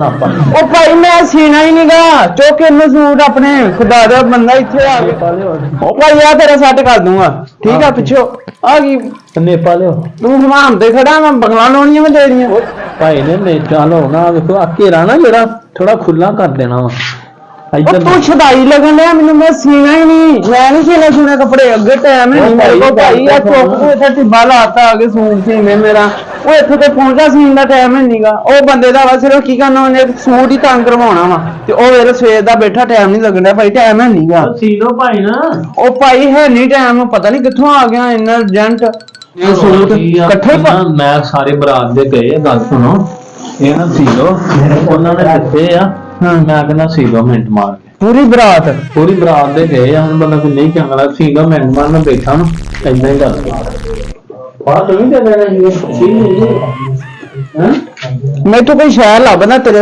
ਉਹ ਭਾਈ ਮੈਂ ਸੀਣਾ ਹੀ ਨਹੀਂਗਾ ਚੁੱਕ ਇਹਨੂੰ ਸੂਟ ਆਪਣੇ ਖੁਦਾ ਦਾ ਬੰਦਾ ਇੱਥੇ ਆ ਗਿਆ ਉਹ ਭਾਈ ਆ ਤੇਰਾ ਸੈੱਟ ਕਰ ਦੂੰਗਾ ਠੀਕ ਆ ਪਿੱਛੋਂ ਆ ਗਈ ਨੇਪਾ ਲਿਓ ਤੂੰ ਹਮਾਮ ਤੇ ਖੜਾ ਮੈਂ ਬਗਲਾ ਲਾਉਣੀਆਂ ਮੈਂ ਦੇ ਦੀਆਂ ਭਾਈ ਨੇ ਨੇਚਾ ਲਾਉਣਾ ਵੇਖੋ ਆ ਘੇਰਾ ਨਾ ਜਿਹੜਾ ਥੋੜਾ ਖੁੱਲਾ ਕਰ ਦੇਣਾ ਵਾ ਉਹ ਤੂੰ ਛਦਾਈ ਲੱਗਣ ਲਿਆ ਮੈਨੂੰ ਮੈਂ ਸੀਣਾ ਹੀ ਨਹੀਂ ਮੈਂ ਨਹੀਂ ਸੀਨੇ ਸੁਣੇ ਕੱਪੜੇ ਅੱਗੇ ਟਾਈਮ ਨਹੀਂ ਮੇਰੇ ਕੋਲ ਭਾਈ ਆ ਚੁੱਕ ਕੇ ਇੱਥੇ ਟਿੱਬਾ ਲਾਤਾ ਆ ਕੇ ਸੂਟ ਸੀਨੇ ਮੇਰਾ ਉਹ ਇੱਥੇ ਤੇ ਪਹੁੰਚਾ ਸੀਨ ਦਾ ਟਾਈਮ ਹੀ ਨਹੀਂਗਾ ਉਹ ਬੰਦੇ ਦਾ ਵਾ ਸਿਰਫ ਕੀ ਕਰਨਾ ਉਹਨੇ ਸੂਟ ਹੀ ਤੰਗ ਕਰਵਾਉਣਾ ਵਾ ਤੇ ਉਹ ਵੇਲੇ ਸਵੇਰ ਦਾ ਬੈਠਾ ਟਾਈਮ ਨਹੀਂ ਲੱਗਣਾ ਭਾਈ ਟਾਈਮ ਹੈ ਨਹੀਂਗਾ ਸੀ ਲੋ ਭਾਈ ਨਾ ਉਹ ਭਾਈ ਹੈ ਨਹੀਂ ਟਾਈਮ ਪਤਾ ਨਹੀਂ ਕਿੱਥੋਂ ਆ ਗਿਆ ਇੰਨਾ ਏਜੰਟ ਇਹ ਸੂਟ ਇਕੱਠੇ ਮੈਂ ਸਾਰੇ ਬਰਾਤ ਦੇ ਗਏ ਗੱਲ ਸੁਣੋ ਇਹ ਨਾ ਸੀ ਲੋ ਉਹਨਾਂ ਨੇ ਦਿੱਤੇ ਆ ਮੈਂ ਕਹਿੰਦਾ ਸੀ ਲੋ ਮਿੰਟ ਮਾਰ ਕੇ ਪੂਰੀ ਬਰਾਤ ਦੇ ਗਏ ਆ ਹੁਣ ਬੰਦਾ ਕੋਈ ਨਹੀਂ ਚੰਗਲਾ ਸੀ ਲੋ ਮਿੰਟ ਮਾਰ ਮੈਂ ਬੈਠਾ ਨਾ ਇੰਨਾ ਹੀ ਗੱਲ ਬਾਤ ਨਹੀਂ ਦੇ ਦੇਣਾ ਜੀ ਮੈਂ ਤਾਂ ਕੋਈ ਸ਼ਹਿਰ ਲੱਭਣਾ ਤੇਰੇ